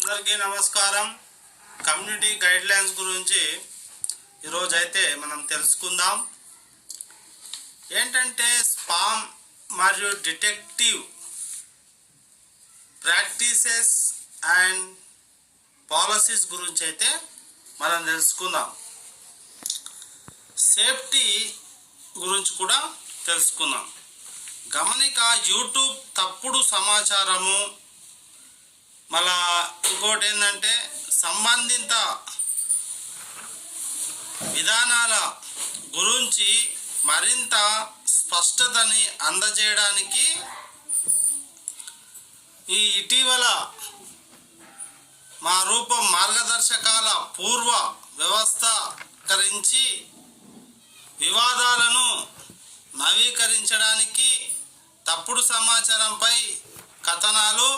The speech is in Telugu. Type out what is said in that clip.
అందరికీ నమస్కారం. కమ్యూనిటీ గైడ్లైన్స్ గురించి ఈరోజు అయితే మనం తెలుసుకుందాం. ఏంటంటే స్పామ్ మరియు డిటెక్టివ్ ప్రాక్టీసెస్ అండ్ పాలసీస్ గురించి అయితే మనం తెలుసుకుందాం. సేఫ్టీ గురించి కూడా తెలుసుకుందాం. గమనిక, యూట్యూబ్ తప్పుడు సమాచారము, మళ్ళా ఇంకోటి ఏంటంటే సంబంధిత విధానాల గురించి మరింత స్పష్టతని అందజేయడానికి ఈ ఇటీవల మా రూపం మార్గదర్శకాల పూర్వ వ్యవస్థీకరించి వివాదాలను నవీకరించడానికి తప్పుడు సమాచారంపై కథనాలు